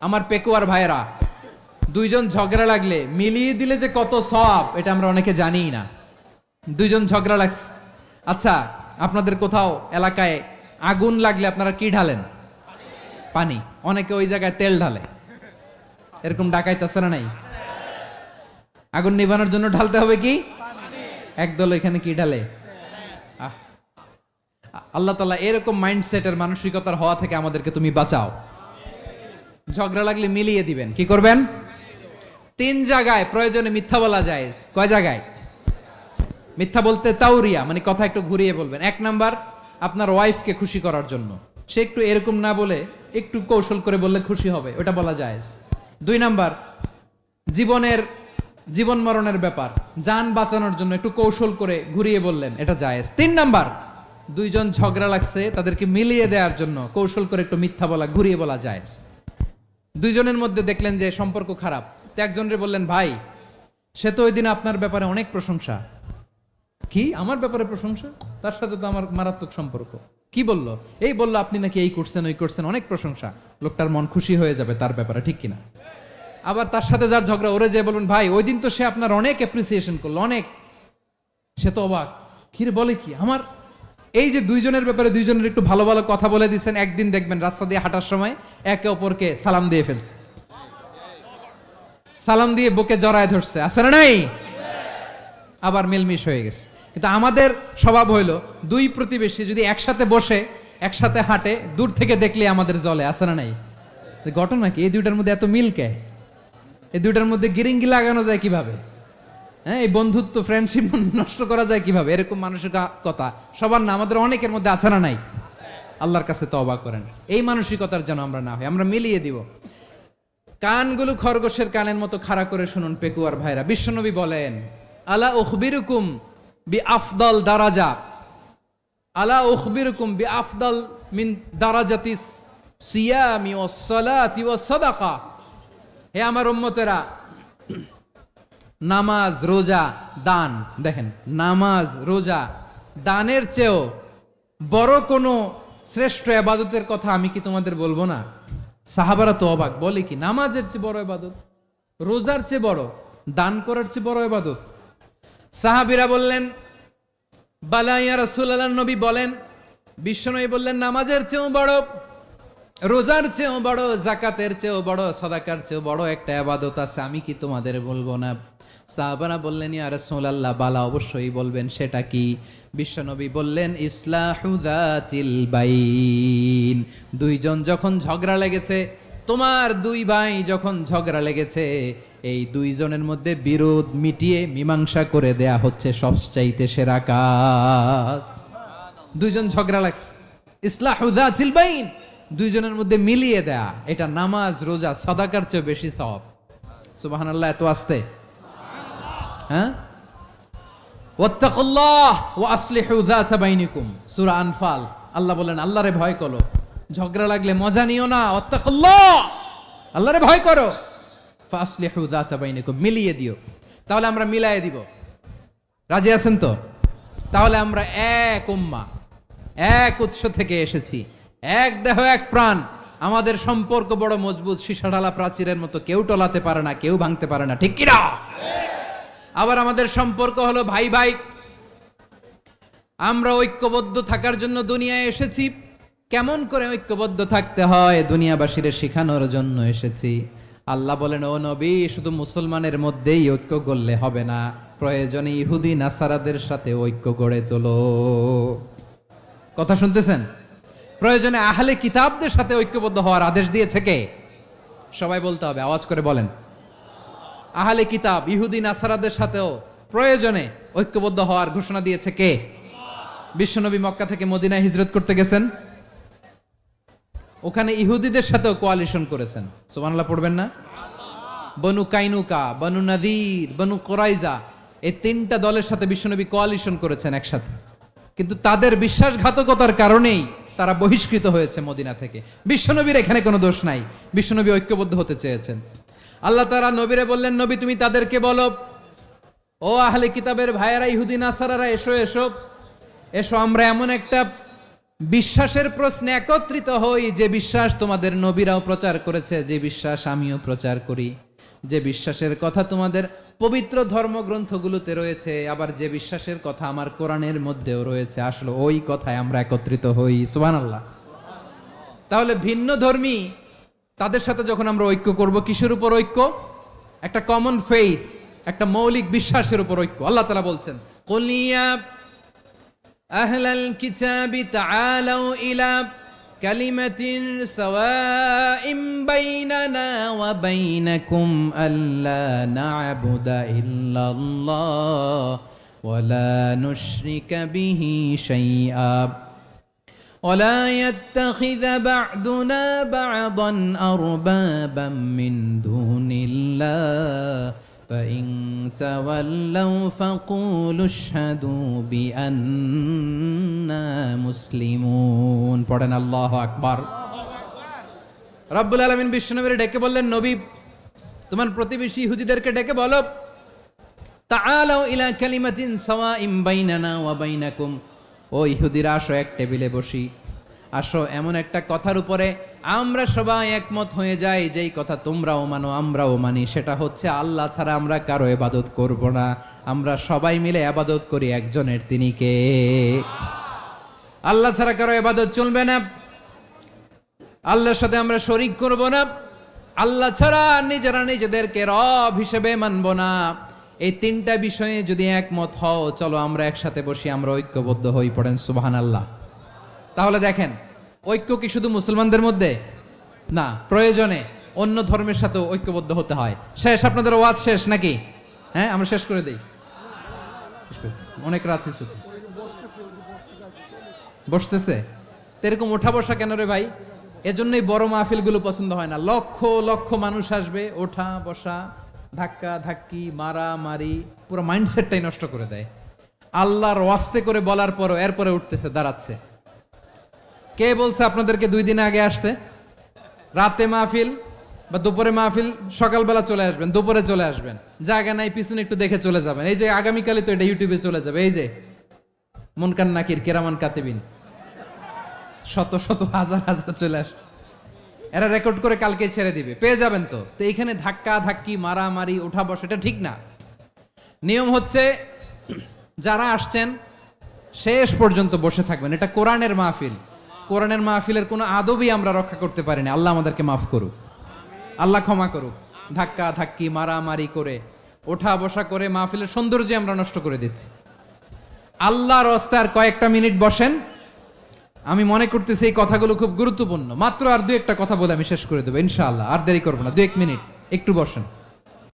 আমার পেকুয়ার ভাইয়েরা, দুইজন ঝগড়া লাগলে মিলিয়ে দিলে যে কত সওয়াব এটা আমরা অনেকে জানিই না। দুইজন ঝগড়া লাগছে, আচ্ছা আপনাদের কোথাও এলাকায় আগুন লাগলে আপনারা কি ঢালেন? পানি। অনেকে ওই জায়গায় তেল ঢালে, এরকম ডাকাইতেছে না নাই? আগুন নিভানোর জন্য ঢালতে হবে কি? একদল এখানে কি ঢালে? আল্লাহ তাআলা এরকম মাইন্ডসেটের মানসিকতার হওয়া থেকে আমাদেরকে তুমি বাঁচাও। ঝগড়া লাগলে মিলিয়ে দিবেন। কি করবেন? 3 জায়গায় প্রয়োজনে মিথ্যা বলা যায়। কয় জায়গায় মিথ্যা বলতে? তাওরিয়া, মানে কথা একটু ঘুরিয়ে বলবেন। 1 নাম্বার, আপনার ওয়াইফকে খুশি করার জন্য, সে একটু এরকম না বলে একটু কৌশল করে বললে খুশি হবে, ওটা বলা যায়। 2 নাম্বার, জীবন মরণের ব্যাপার, জান বাঁচানোর জন্য একটু কৌশল করে ঘুরিয়ে বললেন, এটা জায়েজ। 3 নাম্বার, দুইজন ঝগড়া লাগছে তাদেরকে মিলিয়ে দেওয়ার জন্য কৌশল করে একটু মিথ্যা বলা, ঘুরিয়ে বলা জায়েজ। দুইজনের মধ্যে দেখলেন যে সম্পর্ক খারাপ, তো একজনরে বললেন, ভাই সে তো ওই দিন আপনার ব্যাপারে অনেক প্রশংসা। কি আমার ব্যাপারে প্রশংসা? তার সাথে তো আমার মারাত্মক সম্পর্ক। কি বললো? এই বললো আপনি নাকি এই করছেন ওই করছেন, অনেক প্রশংসা। লোকটার মন খুশি হয়ে যাবে তার ব্যাপারে, ঠিক কিনা? আবার তার সাথে যার ঝগড়া, ওরে যে বলবেন, ভাই ওই দিন তো সে আপনার অনেক অ্যাপ্রিসিয়েশন করলো, অনেক। সে তো অবাক, কি রে বলে কি আমার? এই যে দুইজনের ব্যাপারে দুইজনের একটু ভালো ভালো কথা বলে দিচ্ছেন, একদিন দেখবেন রাস্তা দিয়ে হাঁটার সময় একে অপরকে সালাম দিয়ে ফেলছে, সালাম দিয়ে বুকে জড়ায় ধরছে, আছে না নাই? আবার মিলমিশ হয়ে গেছে। কিন্তু আমাদের স্বভাব হইলো, দুই প্রতিবেশী যদি একসাথে বসে একসাথে হাঁটে, দূর থেকে দেখলে আমাদের জলে, আছে না নাই? ঘটনা কি? এই দুইটার মধ্যে এত মিল কে? এই দুইটার মধ্যে গিরিঙ্গি লাগানো যায় কিভাবে? হ্যাঁ, এই বন্ধুত্ব ফ্রেন্ডশিপ নষ্ট করা যায় কিভাবে? এরকম মানসিকতা সবার না, আমাদের অনেকের মধ্যে আছে না নাই? আল্লাহর কাছে তওবা করেন, এই মানসিকতার যেন আমরা না হই, আমরা মিলিয়ে দিব। কানগুলো খরগোশের কানের মতো খাড়া করে শুনুন পেকুয়ার ভাইরা। বিশ্বনবী বলেন, আলা উখবিরুকুম বিআফদাল দারাজা, আলা উখবিরুকুম বিআফদাল মিন দারাজাতিস সিয়ামি ওয়াস সালাতি ওয়াস সাদাকা। হে আমার উম্মতেরা, নামাজ, রোজা, দান, দেখেন নামাজ, রোজা, দানের চেয়েও বড় কোনো শ্রেষ্ঠ ইবাদতের কথা আমি কি তোমাদের বলবো না? সাহাবারা তো অবাক, বলে কি নামাজের চেয়ে বড় ইবাদত, রোজার চেয়ে বড়, দান করার চেয়ে বড় ইবাদত? সাহাবীরা বললেন, বালা ইয়া রাসূলুল্লাহ, নবী বলেন। বিশ্বনবী বললেন, নামাজের চেয়েও বড়, রোজার চেয়েও বড়, যাকাতের চেয়েও বড়, সাদাকার চেয়েও বড় একটা ইবাদত আছে, আমি কি তোমাদের বলবো না? সাহাবারা বললেন, ইয়া রাসূলুল্লাহ, বালা অবশ্যই বলবেন, সেটা কি? বিশ্বনবী বললেন, ইসলাহু যাতিল বাইন। দুইজন যখন ঝগড়া লেগেছে, তোমার দুই ভাই যখন ঝগড়া লেগেছে, এই দুইজনের মধ্যে বিরোধ মিটিয়ে মীমাংসা করে দেয়া হচ্ছে সবচাইতে সেরা কাজ। দুইজন ঝগড়া লাগছে, ইসলাহু যাতিল বাইন, দুইজনের মধ্যে মিলিয়ে দেয়া, এটা নামাজ, রোজা, সাদাকার চেয়ে বেশি সওয়াব। সুবহানাল্লাহ, এত আস্তে? হ্যাঁ, ওয়াত্তাকুল্লাহ ওয়া আসলিহু যাতা বাইনিকুম, সূরা আনফাল। আল্লাহ বলেন, আল্লাহরে ভয় করো, ঝগড়া লাগলে মজা নিও না, ওয়াত্তাকুল্লাহ, আল্লাহরে ভয় করো, ফাসলিহু যাতা বাইনিকুম, মিলিয়ে দিও। তাহলে আমরা মিলায়ে দিব, রাজি আছেন তো? তাহলে আমরা এক উম্মাহ, এক উৎস থেকে এসেছি, এক দেহ এক প্রাণ, আমাদের সম্পর্ক বড় মজবুত, সীসাঢালা প্রাচীরের মতো, কেউ টলাতে পারে না, কেউ ভাঙতে পারে না, ঠিক কিনা? আবার আমাদের সম্পর্ক হলো ভাই ভাই, আমরা ঐক্যবদ্ধ থাকার জন্য দুনিয়ায় এসেছি। কেমন করে ঐক্যবদ্ধ থাকতে হয় দুনিয়াবাসীর শেখানোর জন্য এসেছি। আল্লাহ বলেন, ও নবী, শুধু মুসলমানের মধ্যেই ঐক্য গড়লে হবে না, প্রয়োজনে ইহুদি নাসারাদের সাথে ঐক্য গড়ে তোলো। কথা শুনতেছেন? প্রয়োজনে আহলে কিতাবদের সাথে ঐক্যবদ্ধ হওয়ার আদেশ দিয়েছে কে? সবাই বলতে হবে, আওয়াজ করে বলেন। আহলে কিতাব ইহুদি নাসারাদের সাথেও প্রয়োজনে ঐক্যবদ্ধ হওয়ার ঘোষণা দিয়েছে কে? বিশ্বনবী মক্কা থেকে মদিনায় হিজরত করতে গেছেন, ওখানে ইহুদিদের সাথেও কোয়ালিশন করেছেন। সুবহানাল্লাহ পড়বেন না? বনু কাইনুকা, বনু নাদির, বনু কুরাইজা, এই 3টা দলের সাথে বিশ্বনবী কোয়ালিশন করেছেন একসাথে। কিন্তু তাদের বিশ্বাসঘাতকতার কারণেই তারা বহিষ্কৃত হয়েছে মদিনা থেকে। বিশ্বনবীর এখানে কোনো দোষ নাই, বিশ্বনবী ঐক্যবদ্ধ হতে চেয়েছেন। আল্লাহ তাআলা নবীরে বললেন, নবী তুমি তাদেরকে বলো, ও আহলে কিতাবের ভাইয়েরা, ইহুদি নাসারারা, এসো এসো এসো, আমরা এমন একটা বিশ্বাসের প্রশ্নে একত্রিত হই, যে বিশ্বাস তোমাদের নবীরাও প্রচার করেছে, যে বিশ্বাস আমিও প্রচার করি, যে বিশ্বাসের কথা তোমাদের পবিত্র ধর্মগ্রন্থগুলোতে রয়েছে, আবার যে বিশ্বাসের কথা আমার কোরআনের মধ্যেও রয়েছে, আসলে ওই কথায় আমরা একত্রিত হই। সুবহানাল্লাহ। তাহলে ভিন্ন ধর্মী তাদের সাথে যখন আমরা ঐক্য করব, কিসের উপর ঐক্য? একটা কমন ফেইথ, একটা মৌলিক বিশ্বাসের উপর ঐক্য। আল্লাহ তাআলা বলছেন, কুল ইয়া আহলাল কিতাবি তাআলাউ ইলা কালিমাতিন সাওয়াইম বাইনানা ওয়া বাইনাকুম আল্লা না'বুদা ইল্লাল্লাহ ওয়া লা নুশরিকা বিহি শাইআ ولا يتخذ بعضنا بعضا أربابا من دون الله فإن تولوا فقولوا اشهدوا بأننا مسلمون পড়েন আল্লাহু আকবার। রব্বুল আলামিন বিশ্বনবীর ডেকে বললেন, নবী তোমার প্রতিবেশী ইহুদিদেরকে ডেকে বলো, তাআলাউ ইলা কালিমাতিন সাওয়াইম বাইনানা ওয়া বাইনাকুম, ও ইহুদিরা আসো এক টেবিলে বসি, আসো এমন একটা কথার উপরে আমরা সবাই একমত হয়ে যাই, যেই কথা তোমরাও মানো আমরাও মানি, সেটা হচ্ছে আল্লাহ ছাড়া আমরা কারো ইবাদত করব না, আমরা সবাই মিলে ইবাদত করি একজনের, তিনি কে? আল্লাহ ছাড়া কারো ইবাদত চলবে না, আল্লাহর সাথে আমরা শরীক করব না, আল্লাহ ছাড়া নিজেরা নিজেদেরকে রব হিসেবে মানব না। এই তিনটা বিষয়ে যদি একমত হও, চলো আমরা একসাথে বসি, আমরা ঐক্যবদ্ধ হই। পড়েন সুবহানাল্লাহ। তাহলে দেখেন, ঐক্য কি শুধু মুসলমানদের মধ্যে না, প্রয়োজনে অন্য ধর্মের সাথে ঐক্যবদ্ধ হতে হয়। শেষ, আপনাদের ওয়াজ শেষ নাকি? হ্যাঁ, আমরা শেষ করে দেই, অনেক রাত হয়েছে। বসতেছে তো এরকম ওঠা বসা কেন রে ভাই? এজন্যই বড় মাহফিল গুলো পছন্দ হয় না। লক্ষ লক্ষ মানুষ আসবে, ওঠা বসা, ধাক্কা ধাক্কি, মারামারি, পুরো মাইন্ডসেটটাই নষ্ট করে দেয়। আল্লাহর ওয়াস্তে করে বলার পরও এরপরে উঠতেছে, দাঁড়াচ্ছে। কে বলছে আপনাদেরকে 2 দিন আগে আসতে? রাতে মাহফিল বা দুপুরে মাহফিল, সকালবেলা চলে আসবেন, দুপুরে চলে আসবেন, জায়গা নাই পিছনে একটু দেখে চলে যাবেন। এই যে আগামীকালই তো এটা ইউটিউবে চলে যাবে, এই যে মুনকার নাকির কেরামান কাতিবিন, শত শত হাজার হাজার চলে আসছে, এরা রেকর্ড করে কালকে ছেড়ে দিবে, পেয়ে যাবেন। তো এইখানে ধাক্কা ধাক্কি, মারামারি, ওঠা বসা, এটা ঠিক না। নিয়ম হচ্ছে যারা আসছেন শেষ পর্যন্ত বসে থাকবেন। এটা কোরআনের মাহফিল, কোরআনের মাহফিলের কোনো আদবই আমরা রক্ষা করতে পারি না। আল্লাহ আমাদেরকে মাফ করুক, আল্লাহ ক্ষমা করুক। ধাক্কা ধাক্কি, মারামারি করে, ওঠা বসা করে মাহফিলের সৌন্দর্য আমরা নষ্ট করে দিচ্ছি। আল্লাহর রাস্তায় আর কয়েকটা মিনিট বসেন। আমি মনে করতেছি এই কথাগুলো খুব গুরুত্বপূর্ণ। মাত্র আর 2-1টা কথা বলে আমি শেষ করে দেবো ইনশাআল্লাহ, আর দেরি করবো না। 2-1 মিনিট একটু বসেন।